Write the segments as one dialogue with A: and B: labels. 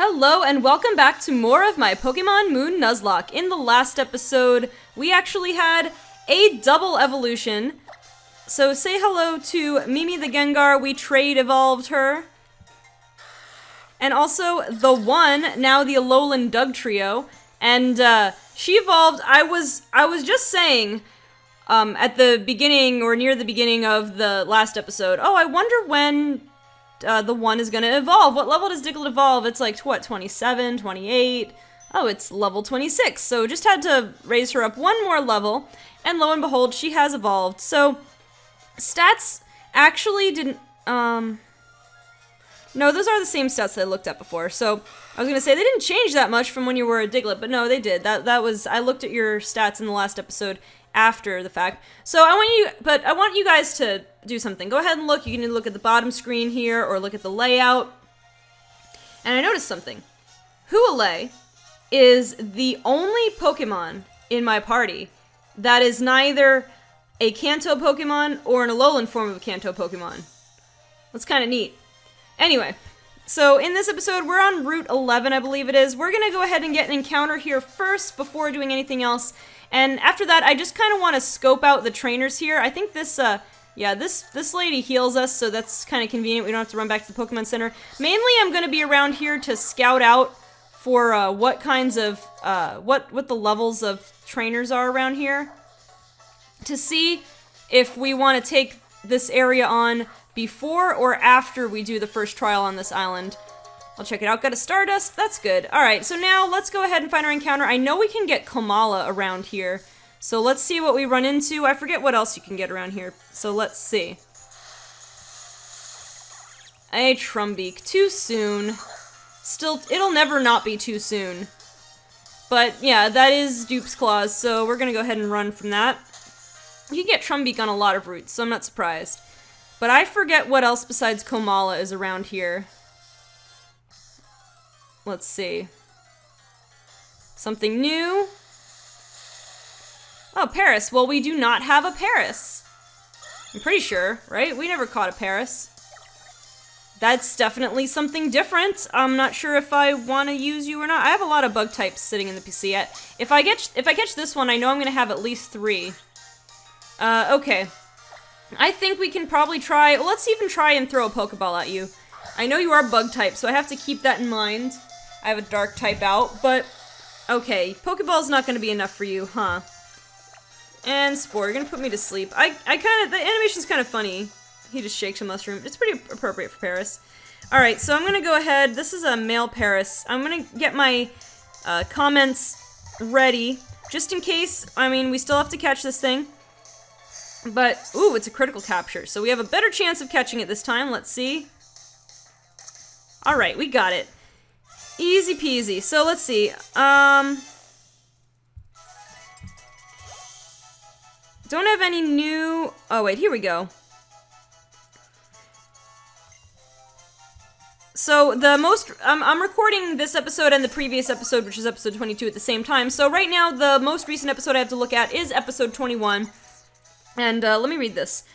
A: Hello and welcome back to more of my Pokemon Moon Nuzlocke. In the last episode, we actually had a double evolution. So say hello to Mimi the Gengar, we trade evolved her. And also the one, now the Alolan Dugtrio. And she evolved, I was just saying at the beginning or near the beginning of the last episode, oh, I wonder when the one is gonna evolve. What level does Diglett evolve? It's like, what, 27, 28? Oh, it's level 26. So just had to raise her up one more level, and lo and behold, she has evolved. So, stats actually didn't, no, those are the same stats that I looked at before. So, I was gonna say, they didn't change that much from when you were a Diglett, but no, they did. That was, I looked at your stats in the last episode after the fact. So I want you guys to do something. Go ahead and look. You can look at the bottom screen here or look at the layout. And I noticed something. Huawei is the only Pokemon in my party that is neither a Kanto Pokemon or an Alolan form of a Kanto Pokemon. That's kind of neat. Anyway, so in this episode, we're on Route 11, I believe it is. We're going to go ahead and get an encounter here first before doing anything else. And after that, I just kind of want to scope out the trainers here. I think this, this lady heals us, so that's kind of convenient. We don't have to run back to the Pokemon Center. Mainly, I'm going to be around here to scout out for what kinds of, what the levels of trainers are around here. To see if we want to take this area on before or after we do the first trial on this island. I'll check it out. Got a Stardust? That's good. Alright, so now let's go ahead and find our encounter. I know we can get Komala around here, so let's see what we run into. I forget what else you can get around here, so let's see. A Trumbeak. Too soon. Still, it'll never not be too soon. But yeah, that is Dupe's Claws, so we're gonna go ahead and run from that. You can get Trumbeak on a lot of routes, so I'm not surprised. But I forget what else besides Komala is around here. Let's see. Something new? Oh, Paris. Well, we do not have a Paris. I'm pretty sure, right? We never caught a Paris. That's definitely something different. I'm not sure if I want to use you or not. I have a lot of bug types sitting in the PC. If I catch this one, I know I'm going to have at least 3. Okay. I think we can probably try... Well, let's even try and throw a Pokeball at you. I know you are bug type, so I have to keep that in mind. I have a dark type out, but okay, Pokeball's not going to be enough for you, huh? And Spore, you're going to put me to sleep. The animation's kind of funny. He just shakes a mushroom. It's pretty appropriate for Paris. Alright, so I'm going to go ahead. This is a male Paris. I'm going to get my comments ready, just in case. I mean, we still have to catch this thing. But, ooh, it's a critical capture, so we have a better chance of catching it this time. Let's see. Alright, we got it. Easy peasy. So let's see. Don't have any new... Oh wait, here we go. So the most... I'm recording this episode and the previous episode, which is episode 22 at the same time. So right now, the most recent episode I have to look at is episode 21. And let me read this.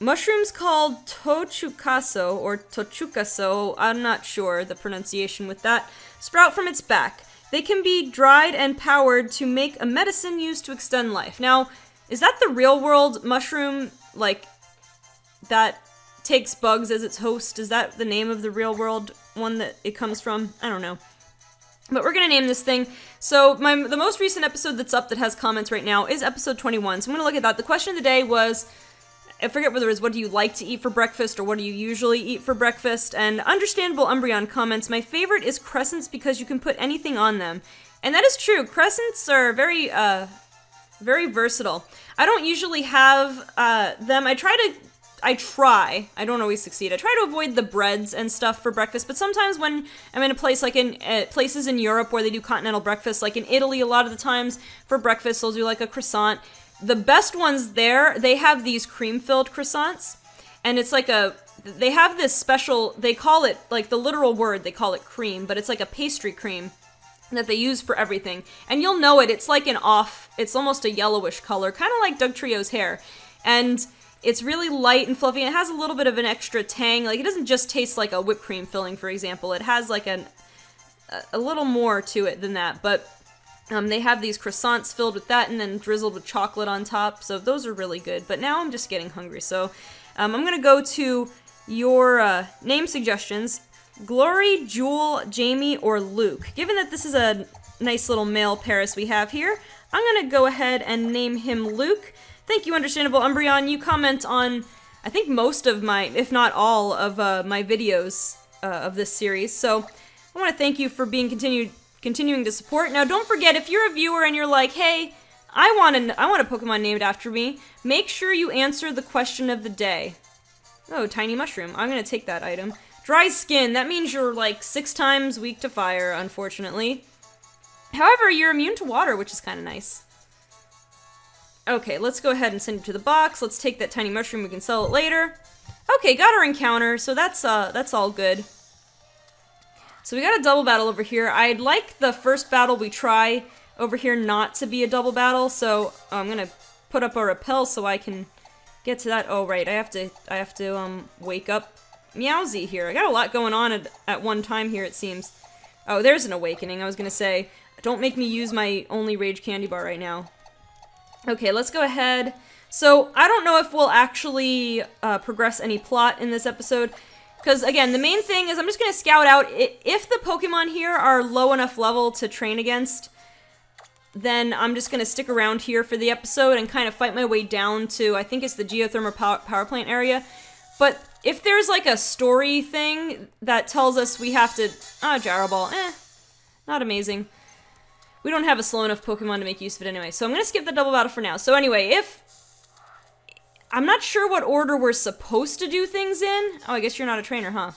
A: Mushrooms called tochukaso, or tochukaso, I'm not sure the pronunciation with that, sprout from its back. They can be dried and powdered to make a medicine used to extend life. Now, is that the real world mushroom, like, that takes bugs as its host? Is that the name of the real world one that it comes from? I don't know. But we're gonna name this thing. So, the most recent episode that's up that has comments right now is episode 21. So I'm gonna look at that. The question of the day was... I forget whether it was what do you like to eat for breakfast or what do you usually eat for breakfast, and Understandable Umbreon comments, my favorite is crescents because you can put anything on them. And that is true. Crescents are very versatile. I don't usually have them. I don't always succeed. I try to avoid the breads and stuff for breakfast, but sometimes when I'm in a place like in places in Europe where they do continental breakfast, like in Italy a lot of the times for breakfast they'll do like a croissant. The best ones there, they have these cream-filled croissants, and it's like they have this special, they call it, like the literal word, they call it cream, but it's like a pastry cream that they use for everything. And you'll know it, it's like it's almost a yellowish color, kind of like Dugtrio's hair. And it's really light and fluffy, and it has a little bit of an extra tang, like it doesn't just taste like a whipped cream filling, for example. It has like a little more to it than that, but they have these croissants filled with that and then drizzled with chocolate on top, so those are really good. But now I'm just getting hungry, so I'm gonna go to your name suggestions. Glory, Jewel, Jamie, or Luke. Given that this is a nice little male Paris we have here, I'm gonna go ahead and name him Luke. Thank you, Understandable Umbreon. You comment on, I think, most of my, if not all, of my videos of this series, so I want to thank you for being continuing to support. Now, don't forget, if you're a viewer and you're like, hey, I want a Pokemon named after me, make sure you answer the question of the day. Oh, Tiny Mushroom. I'm gonna take that item. Dry skin. That means you're like 6 times weak to fire, unfortunately. However, you're immune to water, which is kind of nice. Okay, let's go ahead and send it to the box. Let's take that Tiny Mushroom. We can sell it later. Okay, got our encounter, so that's all good. So we got a double battle over here. I'd like the first battle we try over here not to be a double battle, so I'm gonna put up a repel so I can get to that. Oh, right, I have to wake up Meowsy here. I got a lot going on at one time here, it seems. Oh, there's an awakening. I was gonna say, don't make me use my only Rage Candy Bar right now. Okay, let's go ahead. So, I don't know if we'll actually progress any plot in this episode, because, again, the main thing is I'm just gonna scout out if the Pokemon here are low enough level to train against, then I'm just gonna stick around here for the episode and kind of fight my way down to, I think it's the Geothermal Power Plant area. But if there's like a story thing that tells us we have to... Gyro Ball, not amazing. We don't have a slow enough Pokemon to make use of it anyway, so I'm gonna skip the double battle for now. So anyway, I'm not sure what order we're supposed to do things in. Oh, I guess you're not a trainer, huh?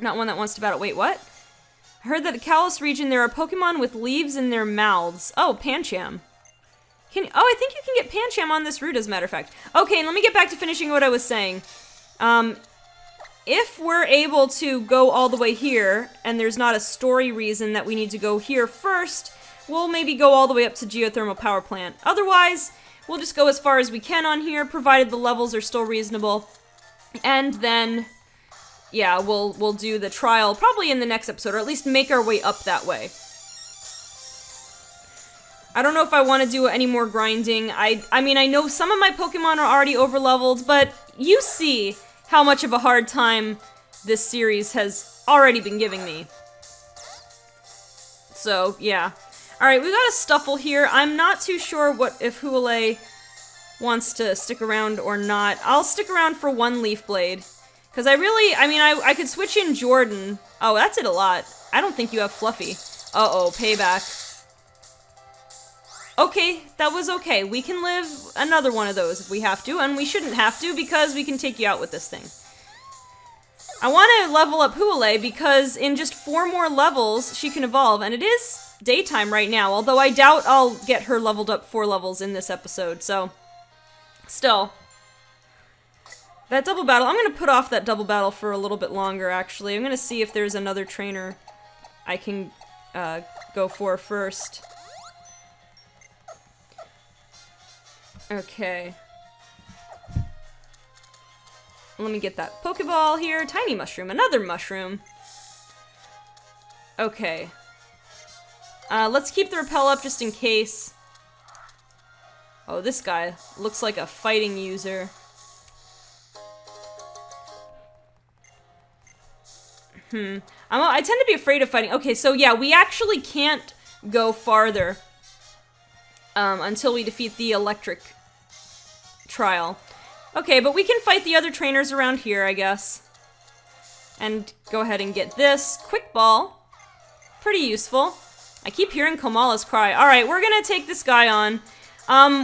A: Not one that wants to battle. Wait, what? I heard that the Kalos region, there are Pokemon with leaves in their mouths. Oh, Pancham. I think you can get Pancham on this route, as a matter of fact. Okay, let me get back to finishing what I was saying. If we're able to go all the way here, and there's not a story reason that we need to go here first, we'll maybe go all the way up to Geothermal Power Plant. Otherwise, we'll just go as far as we can on here, provided the levels are still reasonable. And then, yeah, we'll do the trial probably in the next episode, or at least make our way up that way. I don't know if I want to do any more grinding. I mean, I know some of my Pokemon are already overleveled, but you see how much of a hard time this series has already been giving me. So, yeah. Alright, we got a Stuffle here. I'm not too sure if Huale wants to stick around or not. I'll stick around for one Leaf Blade. Because I could switch in Jordan. Oh, that's it a lot. I don't think you have Fluffy. Uh-oh, payback. Okay, that was okay. We can live another one of those if we have to, and we shouldn't have to because we can take you out with this thing. I want to level up Huale because in just 4 more levels, she can evolve, and it is daytime right now, although I doubt I'll get her leveled up 4 levels in this episode, so... Still. That double battle, I'm going to put off that double battle for a little bit longer, actually. I'm going to see if there's another trainer I can go for first. Okay. Let me get that Pokeball here. Tiny Mushroom. Another Mushroom. Okay. Let's keep the repel up just in case. Oh, this guy looks like a fighting user. I tend to be afraid of fighting. Okay, so yeah, we actually can't go farther until we defeat the electric trial. Okay, but we can fight the other trainers around here, I guess. And go ahead and get this. Quick Ball. Pretty useful. I keep hearing Komala's cry. Alright, we're gonna take this guy on.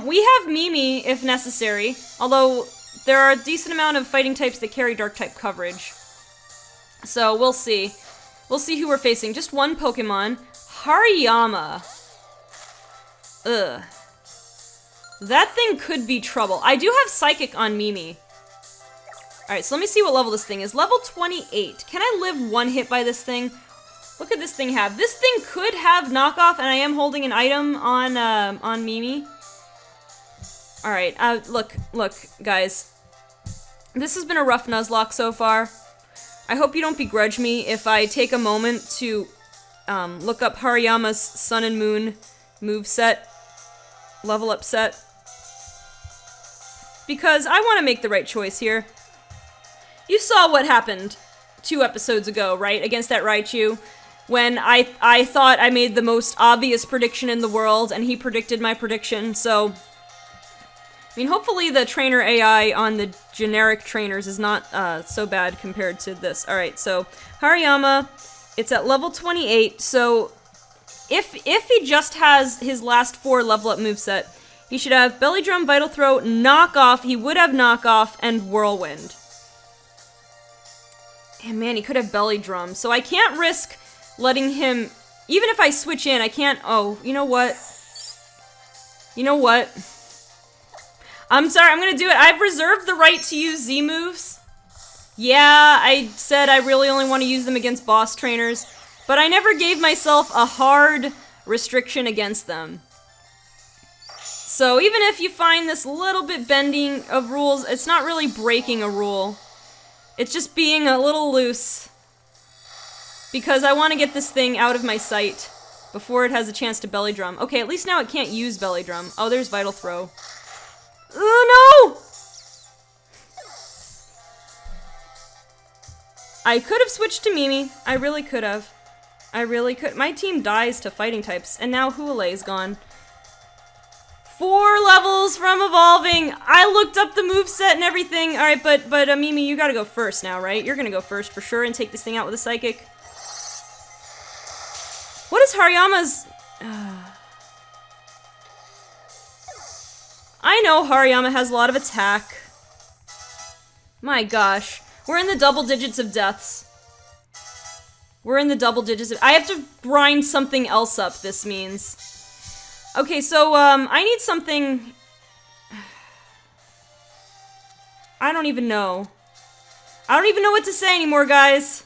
A: We have Mimi, if necessary. Although, there are a decent amount of fighting types that carry Dark-type coverage. So, we'll see. We'll see who we're facing. Just one Pokemon. Hariyama. Ugh. That thing could be trouble. I do have Psychic on Mimi. Alright, so let me see what level this thing is. Level 28. Can I live one hit by this thing? What could this thing have? This thing could have knockoff, and I am holding an item on Mimi. Alright, look, guys. This has been a rough Nuzlocke so far. I hope you don't begrudge me if I take a moment to look up Hariyama's Sun and Moon moveset, level up set. Because I want to make the right choice here. You saw what happened 2 episodes ago, right? Against that Raichu. When I thought I made the most obvious prediction in the world, and he predicted my prediction, so... I mean, hopefully the trainer AI on the generic trainers is not so bad compared to this. Alright, so Hariyama, it's at level 28, so if he just has his last 4 level up moveset, he should have Belly Drum, Vital Throw, Knock Off, he would have Knock Off, and Whirlwind. And man, he could have Belly Drum, so I can't risk letting him... Even if I switch in, I can't... Oh, you know what? You know what? I'm sorry, I'm gonna do it. I've reserved the right to use Z moves. Yeah, I said I really only want to use them against boss trainers, but I never gave myself a hard restriction against them. So even if you find this little bit bending of rules, it's not really breaking a rule. It's just being a little loose. Because I want to get this thing out of my sight before it has a chance to Belly Drum. Okay, at least now it can't use Belly Drum. Oh, there's Vital Throw. Oh, no! I could have switched to Mimi. I really could have. I really could. My team dies to fighting types, and now Huale is gone. 4 levels from evolving! I looked up the moveset and everything. Alright, but Mimi, you gotta go first now, right? You're gonna go first for sure and take this thing out with a Psychic. What is Hariyama's... I know Hariyama has a lot of attack. My gosh. We're in the double digits of deaths. We're in the double digits of... I have to grind something else up, this means. Okay, so, I need something... I don't even know. I don't even know what to say anymore, guys.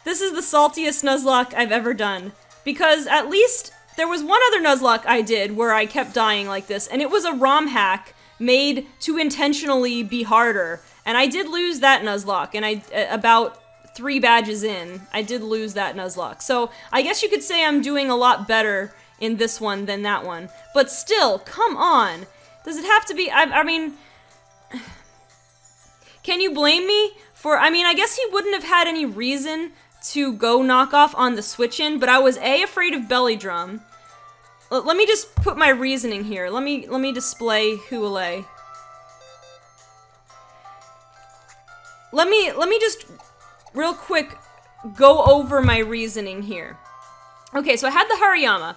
A: This is the saltiest Nuzlocke I've ever done. Because at least there was one other Nuzlocke I did where I kept dying like this, and it was a ROM hack made to intentionally be harder. And I did lose that Nuzlocke, and about 3 badges in, I did lose that Nuzlocke. So I guess you could say I'm doing a lot better in this one than that one. But still, come on. Does it have to be... I mean... Can you blame me for... I mean, I guess he wouldn't have had any reason to go knock off on the switch-in, but I was A, afraid of Belly Drum. Let me just put my reasoning here. Let me display Huale. Let me just, real quick, go over my reasoning here. Okay, so I had the Hariyama.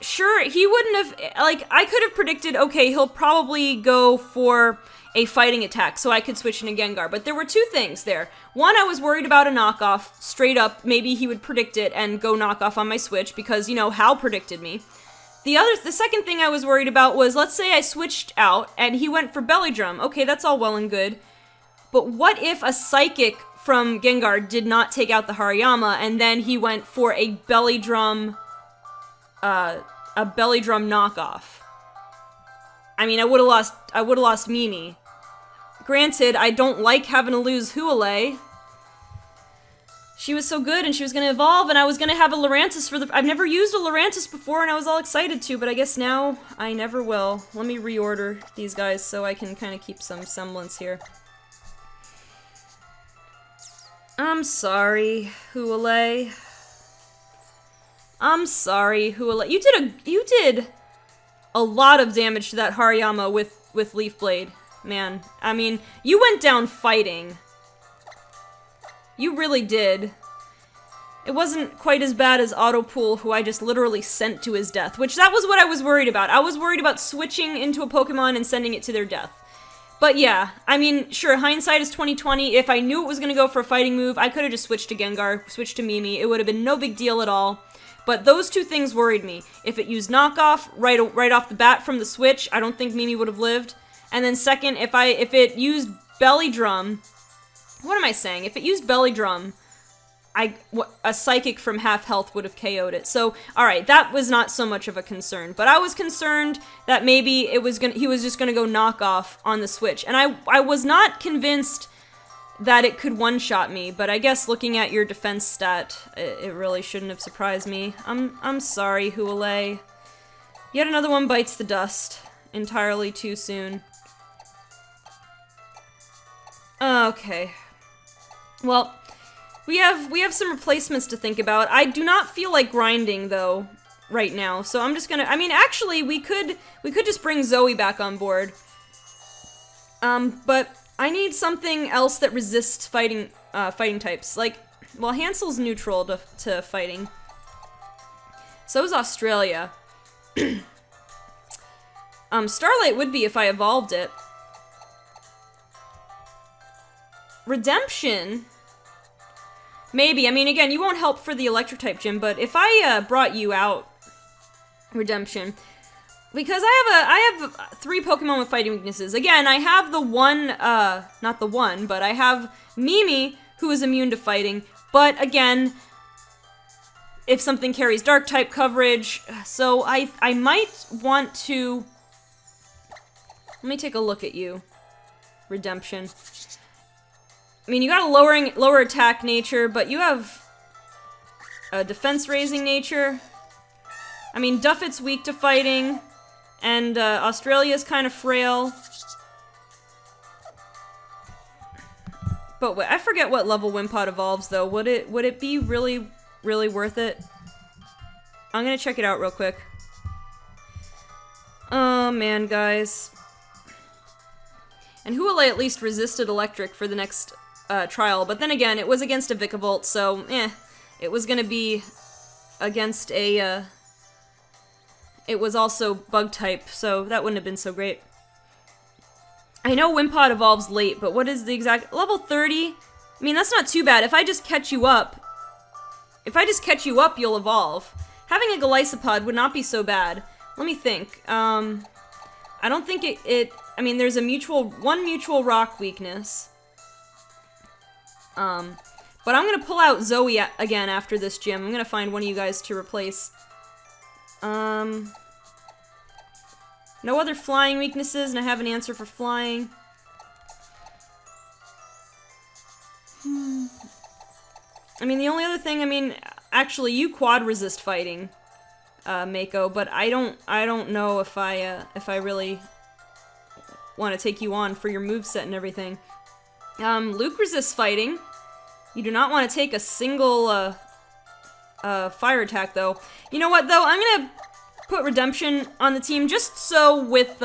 A: Sure, he wouldn't have, like, I could have predicted, okay, he'll probably go for a fighting attack, so I could switch into Gengar. But there were 2 things there. One, I was worried about a knockoff, straight up, maybe he would predict it and go knockoff on my switch, because, you know, Hal predicted me. The second thing I was worried about was, let's say I switched out, and he went for Belly Drum. Okay, that's all well and good. But what if a Psychic from Gengar did not take out the Hariyama, and then he went for a Belly Drum knockoff? I mean, I would have lost Mimi. Granted, I don't like having to lose Huale. She was so good, and she was gonna evolve, and I was gonna have a Lurantis for the... I've never used a Lurantis before, and I was all excited to, but I guess now I never will. Let me reorder these guys so I can kind of keep some semblance here. I'm sorry, Huale. I'm sorry, Huale. You did a lot of damage to that Hariyama with Leaf Blade. Man, I mean, you went down fighting. You really did. It wasn't quite as bad as Autopool, who I just literally sent to his death, which that was what I was worried about. I was worried about switching into a Pokemon and sending it to their death. But yeah, I mean, sure, hindsight is 20/20. If I knew it was gonna go for a fighting move, I could have just switched to Gengar, switched to Mimi. It would have been no big deal at all. But those 2 things worried me. If it used knockoff right off the bat from the switch, I don't think Mimi would have lived. And then second, if it used Belly Drum, what am I saying? If it used Belly Drum, a Psychic from half health would have KO'd it. So, alright, that was not so much of a concern. But I was concerned that maybe he was just gonna go knock off on the switch. And I was not convinced that it could one-shot me, but I guess looking at your defense stat, it really shouldn't have surprised me. I'm sorry, Huale. Yet another one bites the dust entirely too soon. Okay. Well, we have some replacements to think about. I do not feel like grinding though right now, so I'm just gonna. I mean, actually, we could just bring Zoe back on board. But I need something else that resists fighting types. Like, well, Hansel's neutral to fighting. So is Australia. Starlight would be if I evolved it. Redemption? Maybe. I mean, again, you won't help for the electric type gym, but if I brought you out, Redemption, because I have 3 Pokemon with fighting weaknesses. Again, I have the one, not the one, but I have Mimi, who is immune to fighting, but again, if something carries dark type coverage, so I might want to, let me take a look at you, Redemption. I mean, you got a lower attack nature, but you have a defense raising nature. I mean, Duffet's weak to fighting, and Australia's kind of frail. But I forget what level Wimpod evolves, though. Would it be really, really worth it? I'm gonna check it out real quick. Oh man, guys. And Huale at least resisted electric for the next trial, but then again, it was against a Vikavolt, so it was gonna be against a it was also bug type, so that wouldn't have been so great. I know Wimpod evolves late, but what is the exact level 30? I mean, that's not too bad. If I just catch you up, you'll evolve. Having a Golisopod would not be so bad. Let me think. I don't think I mean, there's one mutual rock weakness. But I'm gonna pull out Zoe again after this gym. I'm gonna find one of you guys to replace. No other flying weaknesses, and I have an answer for flying. I mean, the only other thing, I mean, actually, you quad resist fighting, Mako, but I don't know if I really want to take you on for your moveset and everything. Luke resists fighting. You do not want to take a single, fire attack, though. You know what, though? I'm gonna put Redemption on the team just so with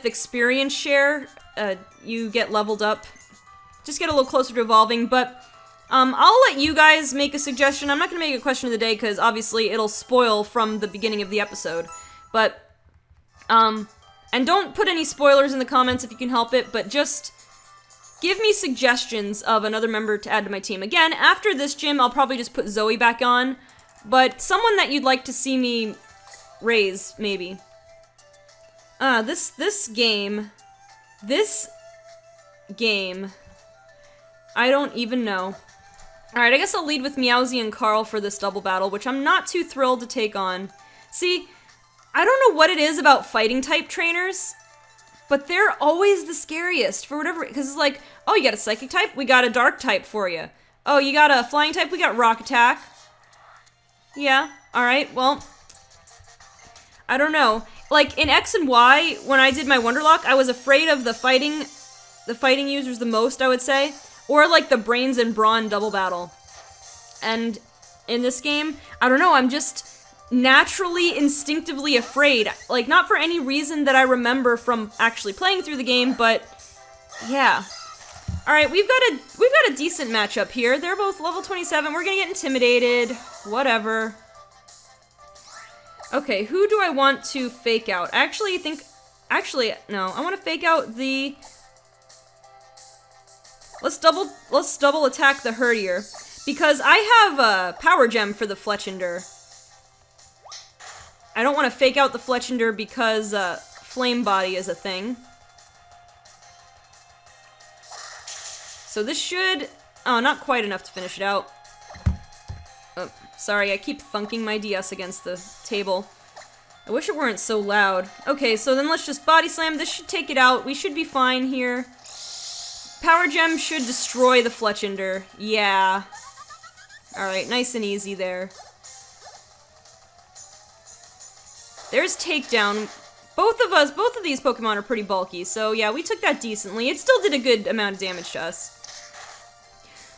A: experience share, you get leveled up. Just get a little closer to evolving, but, I'll let you guys make a suggestion. I'm not gonna make a question of the day, because obviously it'll spoil from the beginning of the episode. But, and don't put any spoilers in the comments if you can help it, but just give me suggestions of another member to add to my team. Again, after this gym, I'll probably just put Zoe back on, but someone that you'd like to see me raise, maybe. This game, I don't even know. Alright, I guess I'll lead with Meowsy and Carl for this double battle, which I'm not too thrilled to take on. See, I don't know what it is about fighting type trainers, but they're always the scariest for whatever, because it's like, oh, you got a psychic type? We got a dark type for you. Oh, you got a flying type? We got rock attack. Yeah, alright, well, I don't know. Like, in X and Y, when I did my Wonderlock, I was afraid of the fighting users the most, I would say. Or, like, the Brains and Brawn double battle. And in this game, I don't know, I'm just naturally, instinctively afraid. Like, not for any reason that I remember from actually playing through the game, but yeah. Alright, we've got a decent matchup here. They're both level 27. We're gonna get intimidated. Whatever. Okay, who do I want to fake out? Actually, no. I want to fake out the... Let's double attack the Herdier. Because I have a Power Gem for the Fletchinder. I don't want to fake out the Fletchinder because Flame Body is a thing. So this should... Oh, not quite enough to finish it out. Oh, sorry, I keep thunking my DS against the table. I wish it weren't so loud. Okay, so then let's just Body Slam. This should take it out. We should be fine here. Power Gem should destroy the Fletchinder. Yeah. Alright, nice and easy there. There's Takedown. Both of these Pokemon are pretty bulky, so yeah, we took that decently. It still did a good amount of damage to us.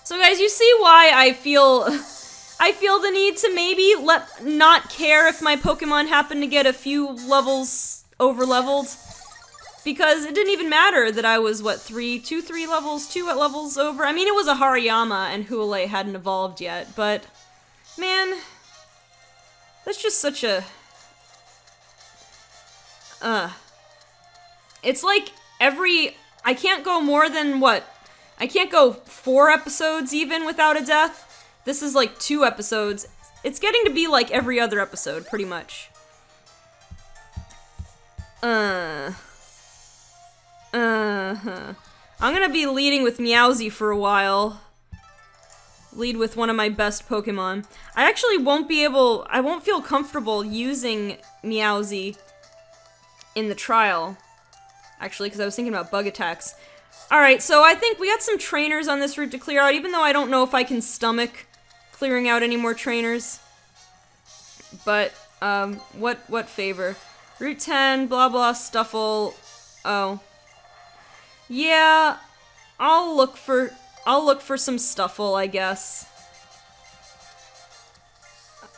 A: So guys, you see why I feel the need to maybe not care if my Pokemon happen to get a few levels over-leveled. Because it didn't even matter that I was, what, 2 levels over? I mean, it was a Hariyama, and Huale hadn't evolved yet, but, man, that's just such a... It's like I can't go more than, what? I can't go 4 episodes even without a death. This is like 2 episodes. It's getting to be like every other episode, pretty much. I'm gonna be leading with Meowsy for a while. Lead with one of my best Pokemon. I actually won't feel comfortable using Meowsy in the trial. Actually, because I was thinking about bug attacks. Alright, so I think we got some trainers on this route to clear out, even though I don't know if I can stomach clearing out any more trainers. But, what favor? Route 10, blah blah, Stuffle. Oh. Yeah, I'll look for some Stuffle, I guess.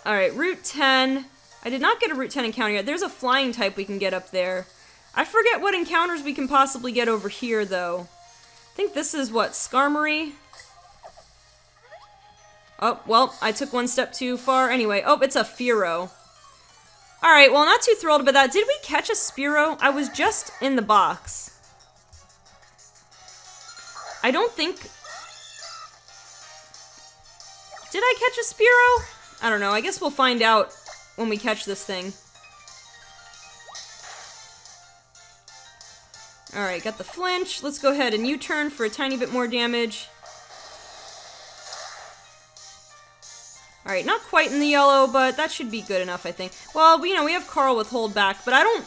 A: Alright, Route 10. I did not get a Route 10 encounter yet. There's a flying type we can get up there. I forget what encounters we can possibly get over here, though. I think this is, what, Skarmory? Oh, well, I took one step too far. Anyway, oh, it's a Fearow. Alright, well, not too thrilled about that. Did we catch a Spearow? I was just in the box. I don't think... Did I catch a Spearow? I don't know. I guess we'll find out when we catch this thing. Alright, got the flinch. Let's go ahead and U-turn for a tiny bit more damage. Alright, not quite in the yellow, but that should be good enough, I think. Well, you know, we have Carl with hold back, but I don't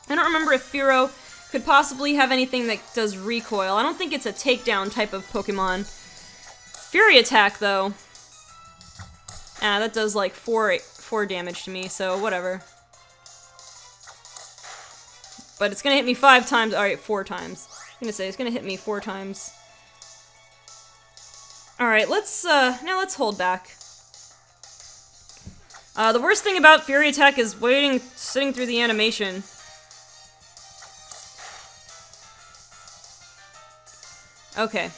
A: remember if Fearow could possibly have anything that does recoil. I don't think it's a takedown type of Pokemon. Fury Attack, though. Ah, that does like 4 damage to me, so whatever. But it's gonna hit me 5 times. Alright, 4 times. I'm gonna say it's gonna hit me 4 times. Alright, now let's hold back. The worst thing about Fury Attack is sitting through the animation. Okay.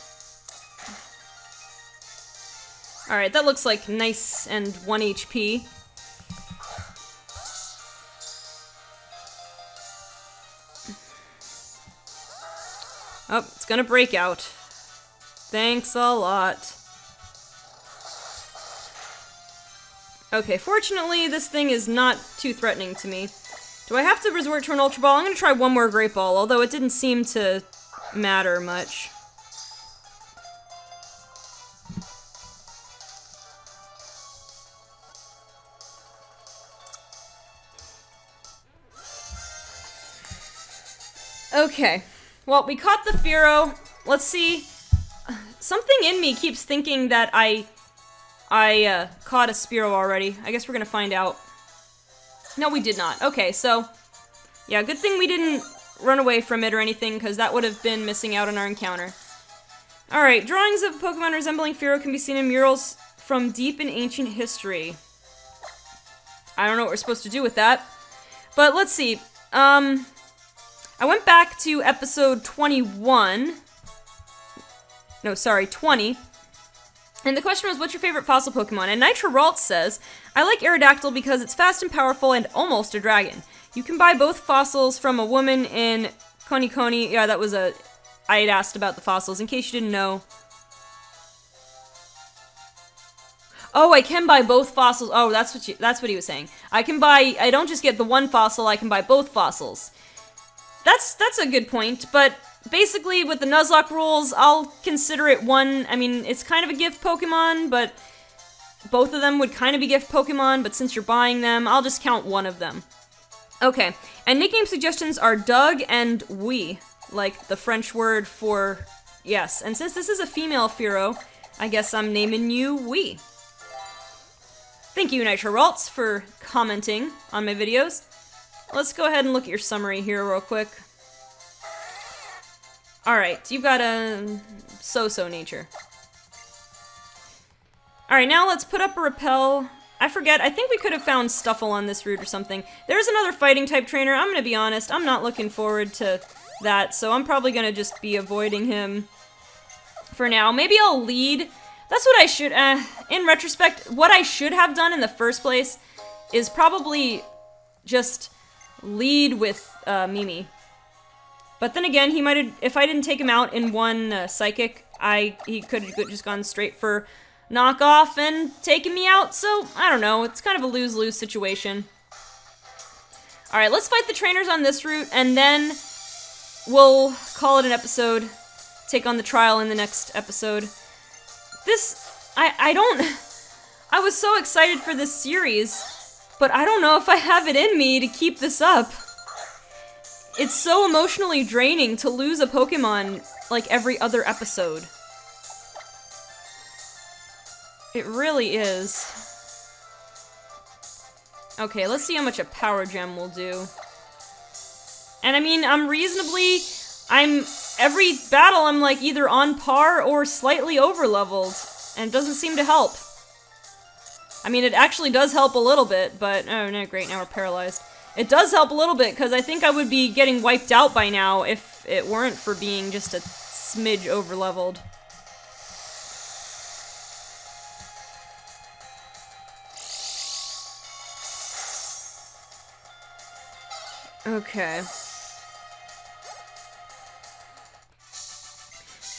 A: Alright, that looks like nice and 1 HP. Oh, it's gonna break out. Thanks a lot. Okay, fortunately, this thing is not too threatening to me. Do I have to resort to an Ultra Ball? I'm gonna try one more Great Ball, although it didn't seem to matter much. Okay. Well, we caught the Fearow. Let's see. Something in me keeps thinking that I caught a Spearow already. I guess we're gonna find out. No, we did not. Okay, so... yeah, good thing we didn't run away from it or anything, because that would have been missing out on our encounter. Alright, drawings of Pokemon resembling Fearow can be seen in murals from deep in ancient history. I don't know what we're supposed to do with that. But let's see. I went back to episode 21. No, sorry, 20. And the question was, what's your favorite fossil Pokemon? And Nitroralt says, I like Aerodactyl because it's fast and powerful and almost a dragon. You can buy both fossils from a woman in Konikoni. Yeah, that was I had asked about the fossils, in case you didn't know. Oh, I can buy both fossils. Oh, that's what he was saying. I don't just get the one fossil, I can buy both fossils. That's a good point, but basically with the Nuzlocke rules, I'll consider it one. I mean, it's kind of a gift Pokemon, but both of them would kind of be gift Pokemon, but since you're buying them, I'll just count one of them. Okay, and nickname suggestions are Doug and Oui, like the French word for, Yes, and since this is a female Firo, I guess I'm naming you Wee. Thank you, Nitro Ralts, for commenting on my videos. Let's go ahead and look at your summary here real quick. Alright, you've got a so-so nature. Alright, now let's put up a repel. I forget, I think we could have found Stuffle on this route or something. There's another fighting type trainer. I'm gonna be honest, I'm not looking forward to that, so I'm probably gonna just be avoiding him for now. Maybe I'll lead. That's what I should, in retrospect, what I should have done in the first place is probably just lead with Mimi. But then again, he might have, if I didn't take him out in one psychic, he could have just gone straight for knockoff and taken me out, so I don't know, it's kind of a lose-lose situation. Alright, let's fight the trainers on this route, and then we'll call it an episode, take on the trial in the next episode. I was so excited for this series, but I don't know if I have it in me to keep this up. It's so emotionally draining to lose a Pokemon like every other episode. It really is. Okay, let's see how much a Power Gem will do. And I mean, every battle I'm like either on par or slightly over-leveled, and it doesn't seem to help. I mean, it actually does help a little bit, but, oh no, great, now we're paralyzed. It does help a little bit, because I think I would be getting wiped out by now if it weren't for being just a smidge over-leveled. Okay.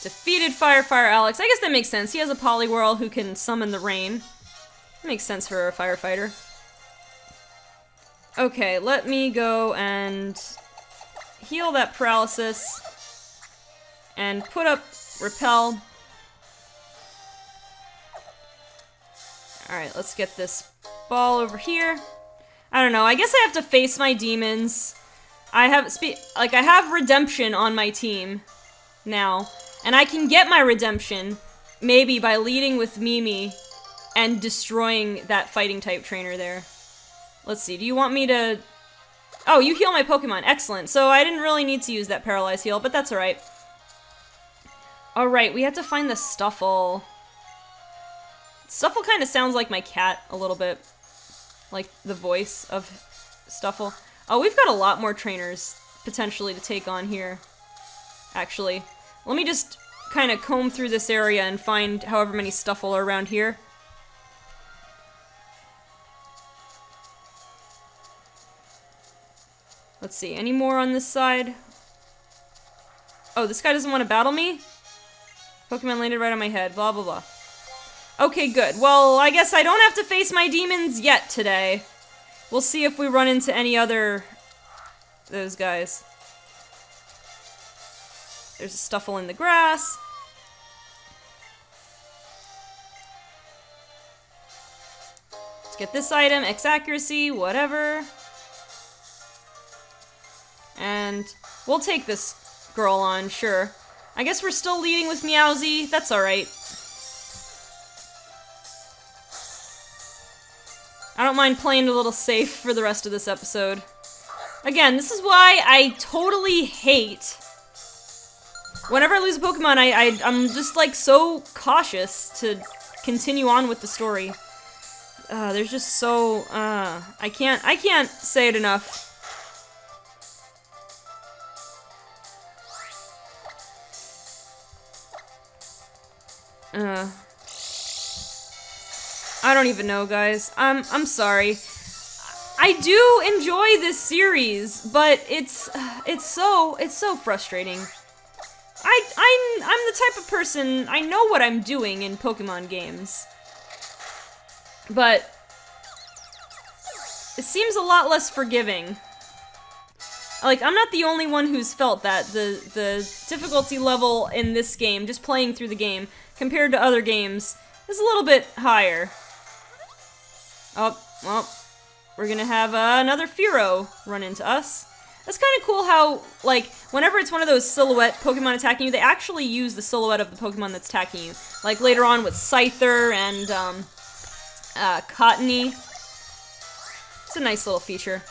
A: Defeated Fire Alex. I guess that makes sense. He has a Poliwhirl who can summon the rain. Makes sense for a firefighter. Okay, let me go and heal that paralysis and put up repel. Alright, let's get this ball over here. I don't know, I guess I have to face my demons. I have redemption on my team now. And I can get my redemption, maybe by leading with Mimi and destroying that fighting type trainer there. Let's see, do you want me to... Oh, you heal my Pokemon, excellent. So I didn't really need to use that Paralyze heal, but that's alright. Alright, we have to find the Stuffle. Stuffle kind of sounds like my cat a little bit. Like the voice of Stuffle. Oh, we've got a lot more trainers potentially to take on here, actually. Let me just kind of comb through this area and find however many Stuffle are around here. Let's see, any more on this side? Oh, this guy doesn't want to battle me? Pokemon landed right on my head, blah blah blah. Okay, good. Well, I guess I don't have to face my demons yet today. We'll see if we run into any other... those guys. There's a Stuffle in the grass. Let's get this item, X accuracy, whatever. And we'll take this girl on, sure. I guess we're still leading with Meowsy, that's alright. I don't mind playing a little safe for the rest of this episode. Again, this is why I totally hate... Whenever I lose a Pokemon, I'm just, like, so cautious to continue on with the story. There's just so, I can't say it enough. I don't even know, guys. I'm sorry. I do enjoy this series, but it's so frustrating. I'm the type of person, I know what I'm doing in Pokemon games. But it seems a lot less forgiving. Like, I'm not the only one who's felt that. The difficulty level in this game, just playing through the game, compared to other games, is a little bit higher. Oh, well, we're gonna have another Firo run into us. That's kind of cool how, like, whenever it's one of those silhouette Pokemon attacking you, they actually use the silhouette of the Pokemon that's attacking you. Like, later on with Scyther and, Cottony. It's a nice little feature.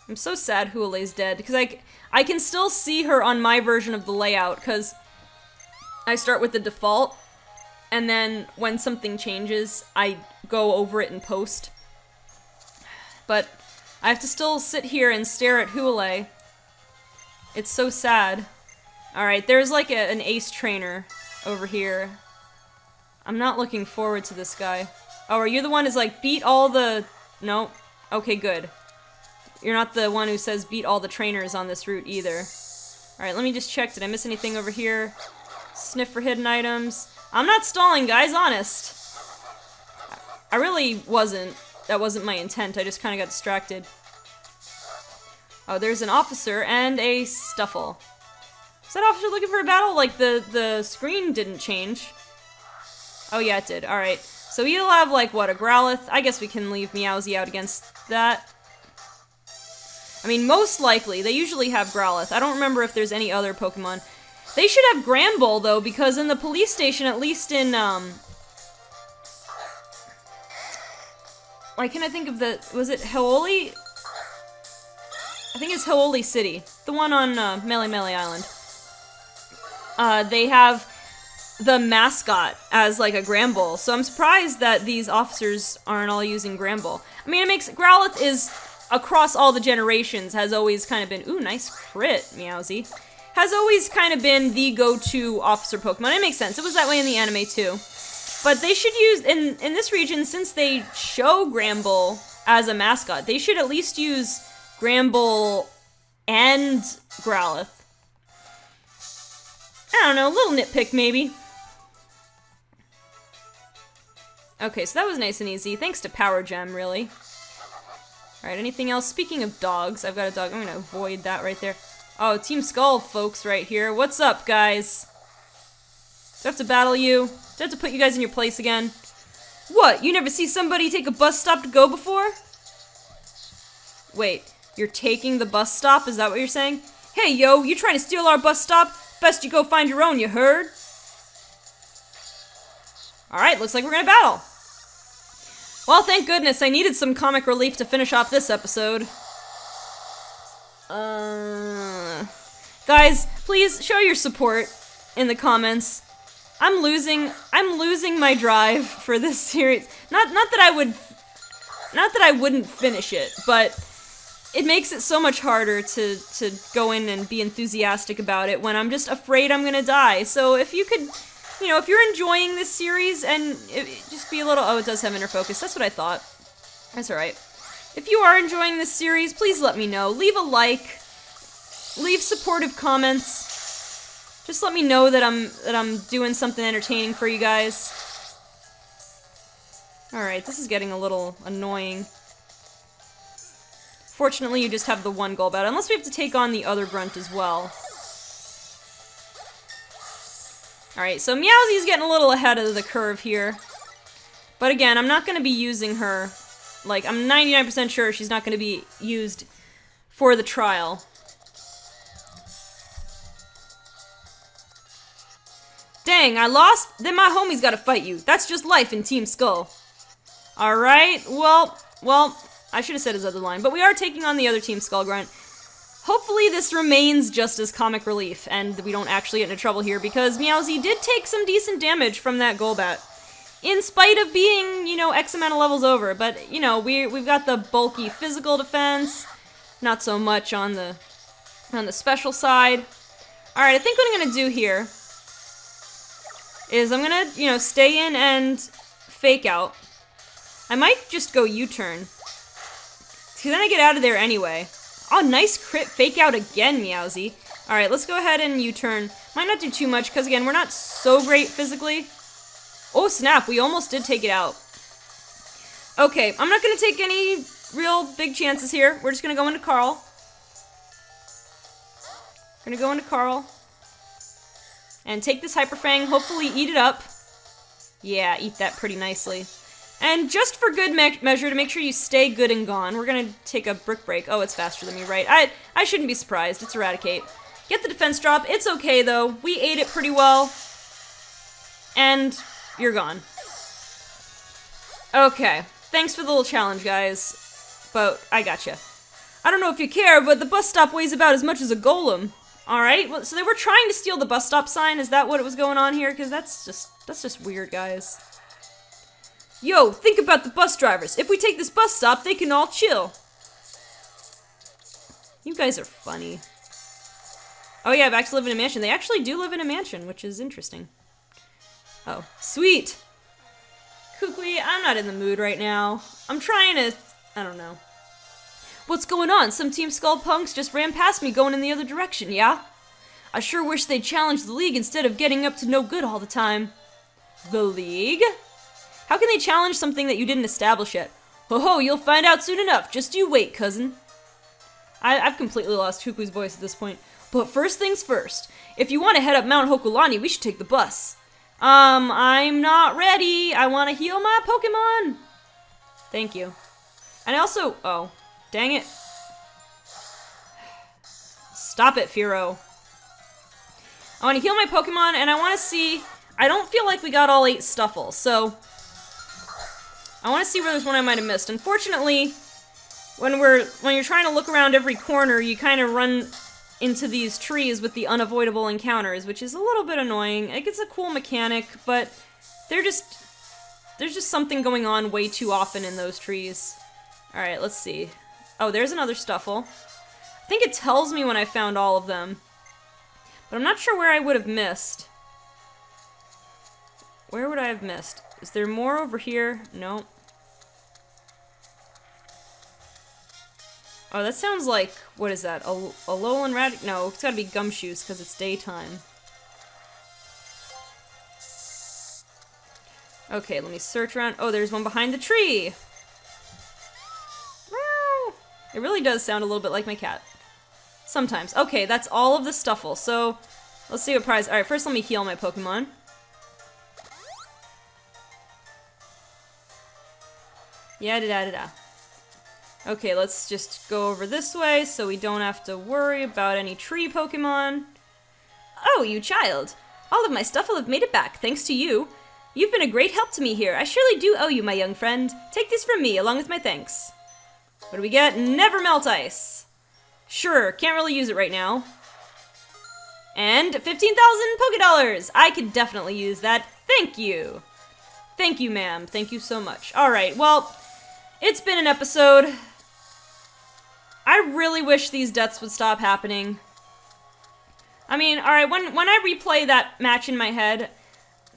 A: I'm so sad Huale's dead, because I can still see her on my version of the layout, because I start with the default, and then when something changes, I go over it in post. But I have to still sit here and stare at Huale. It's so sad. Alright, there's like an ace trainer over here. I'm not looking forward to this guy. Oh, are you the one who's like, beat all the... No? Okay, good. You're not the one who says beat all the trainers on this route either. Alright, let me just check. Did I miss anything over here? Sniff for hidden items. I'm not stalling, guys, honest. I really wasn't. That wasn't my intent. I just kind of got distracted. Oh, there's an officer and a Stuffle. Is that officer looking for a battle? Like, the screen didn't change. Oh, yeah, it did. Alright. So he'll have, like, what, a Growlithe? I guess we can leave Meowsy out against that. I mean, most likely. They usually have Growlithe. I don't remember if there's any other Pokemon. They should have Granbull, though, because in the police station, at least in, why can't I think of the... Was it Hau'oli? I think it's Hau'oli City. The one on Mele Mele Island. They have the mascot as, like, a Granbull. So I'm surprised that these officers aren't all using Granbull. I mean, it makes... Growlithe is, across all the generations, has always kind of been... Ooh, nice crit, Meowsy. Has always kind of been the go-to officer Pokemon. It makes sense. It was that way in the anime, too. But they should use, in this region, since they show Granbull as a mascot, they should at least use Granbull and Growlithe. I don't know, a little nitpick, maybe. Okay, so that was nice and easy. Thanks to Power Gem, really. Alright, anything else? Speaking of dogs, I've got a dog. I'm gonna avoid that right there. Oh, Team Skull folks right here. What's up, guys? Do I have to battle you? Do I have to put you guys in your place again? What? You never see somebody take a bus stop to go before? Wait, you're taking the bus stop? Is that what you're saying? Hey, yo, you trying to steal our bus stop? Best you go find your own, you heard? Alright, looks like we're gonna battle. Well, thank goodness, I needed some comic relief to finish off this episode. Guys, please show your support in the comments. I'm losing my drive for this series. Not that I wouldn't finish it, but it makes it so much harder to go in and be enthusiastic about it when I'm just afraid I'm gonna die. So if you could, you know, if you're enjoying this series and just be a little... Oh, it does have inner focus. That's what I thought. That's alright. If you are enjoying this series, please let me know. Leave a like. Leave supportive comments. Just let me know that I'm doing something entertaining for you guys. Alright, this is getting a little annoying. Fortunately, you just have the one Golbat, unless we have to take on the other grunt as well. Alright, so Meowsy's getting a little ahead of the curve here. But again, I'm not going to be using her. Like, I'm 99% sure she's not going to be used for the trial. Dang, I lost? Then my homie's gotta fight you. That's just life in Team Skull. Alright, well, I should have said his other line, but we are taking on the other Team Skull grunt. Hopefully this remains just as comic relief, and we don't actually get into trouble here, because Meowsy did take some decent damage from that Golbat. In spite of being, you know, X amount of levels over, but, you know, we've got the bulky physical defense, not so much on the special side. Alright, I think what I'm gonna do here is I'm gonna, you know, stay in and fake out. I might just go U-turn. Because then I get out of there anyway. Oh, nice crit fake out again, Meowsy. Alright, let's go ahead and U-turn. Might not do too much, because again, we're not so great physically. Oh, snap, we almost did take it out. Okay, I'm not gonna take any real big chances here. We're just gonna go into Carl. Gonna go into Carl. And take this Hyper Fang, hopefully eat it up. Yeah, eat that pretty nicely. And just for good measure, to make sure you stay good and gone, we're gonna take a brick break. Oh, it's faster than me, right? I shouldn't be surprised. It's Eradicate. Get the defense drop. It's okay, though. We ate it pretty well. And you're gone. Okay. Thanks for the little challenge, guys. But I gotcha. I don't know if you care, but the bus stop weighs about as much as a golem. Alright, well, so they were trying to steal the bus stop sign. Is that what was going on here? Because that's just weird, guys. Yo, think about the bus drivers. If we take this bus stop, they can all chill. You guys are funny. Oh yeah, back to live in a mansion. They actually do live in a mansion, which is interesting. Oh, sweet! Kukui, I'm not in the mood right now. I'm trying to... I don't know. What's going on? Some Team Skull punks just ran past me going in the other direction, yeah? I sure wish they'd challenge the League instead of getting up to no good all the time. The League? How can they challenge something that you didn't establish yet? Ho-ho, you'll find out soon enough. Just you wait, cousin. I've completely lost Kukui's voice at this point. But first things first. If you want to head up Mount Hokulani, we should take the bus. I'm not ready. I want to heal my Pokemon. Thank you. And I also... Oh, dang it. Stop it, Firo. I want to heal my Pokemon, and I want to see... I don't feel like we got all 8 Stuffles, so... I want to see where there's one I might have missed. Unfortunately, when you're trying to look around every corner, you kind of run into these trees with the unavoidable encounters, which is a little bit annoying. Like, it's a cool mechanic, but there's just something going on way too often in those trees. Alright, let's see. Oh, there's another Stuffle. I think it tells me when I found all of them. But I'm not sure where I would have missed. Where would I have missed? Is there more over here? No. Oh, that sounds like, what is that? A Alolan Radic? No, it's gotta be Gumshoes, because it's daytime. Okay, let me search around. Oh, there's one behind the tree! Meow. It really does sound a little bit like my cat. Sometimes. Okay, that's all of the Stuffle, so let's see what prize. Alright, first let me heal my Pokemon. Yada-da-da-da. Okay, let's just go over this way so we don't have to worry about any tree Pokemon. Oh, you child. All of my Stuffle have made it back, thanks to you. You've been a great help to me here. I surely do owe you, my young friend. Take this from me, along with my thanks. What do we get? Never Melt Ice. Sure, can't really use it right now. And 15,000 Pokédollars! I could definitely use that. Thank you. Thank you, ma'am. Thank you so much. Alright, well, it's been an episode. I really wish these deaths would stop happening. I mean, alright, when I replay that match in my head,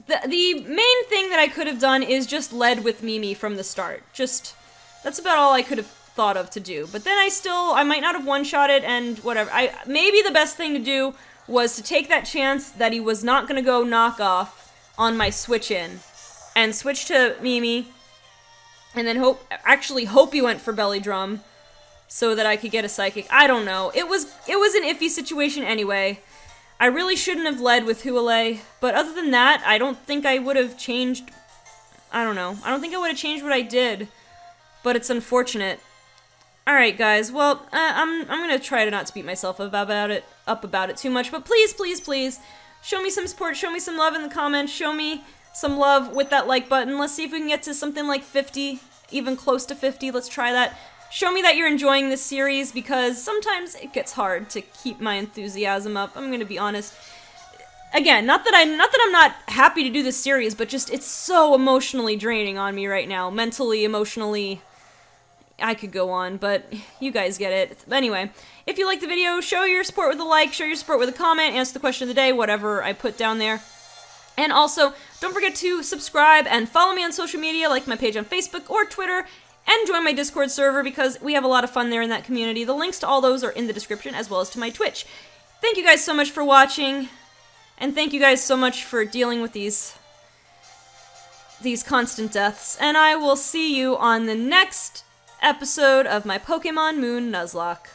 A: the main thing that I could have done is just led with Mimi from the start. Just, that's about all I could have thought of to do. But then I might not have one-shot it and whatever. Maybe the best thing to do was to take that chance that he was not going to go knockoff on my switch-in and switch to Mimi and then hope he went for Belly Drum so that I could get a Psychic. I don't know. It was an iffy situation anyway. I really shouldn't have led with Huale, but other than that, I don't think I would have changed... I don't know. I don't think I would have changed what I did, but it's unfortunate. Alright, guys, well, I'm gonna try to not to beat myself up about it too much, but please, please, please, show me some support, show me some love in the comments, show me some love with that like button. Let's see if we can get to something like 50, even close to 50. Let's try that. Show me that you're enjoying this series, because sometimes it gets hard to keep my enthusiasm up. I'm gonna be honest. Again, not that I'm not happy to do this series, but just it's so emotionally draining on me right now. Mentally, emotionally, I could go on, but you guys get it. Anyway, if you like the video, show your support with a like, show your support with a comment, answer the question of the day, whatever I put down there. And also, don't forget to subscribe and follow me on social media, like my page on Facebook or Twitter, and join my Discord server because we have a lot of fun there in that community. The links to all those are in the description, as well as to my Twitch. Thank you guys so much for watching, and thank you guys so much for dealing with these constant deaths, and I will see you on the next episode of my Pokemon Moon Nuzlocke.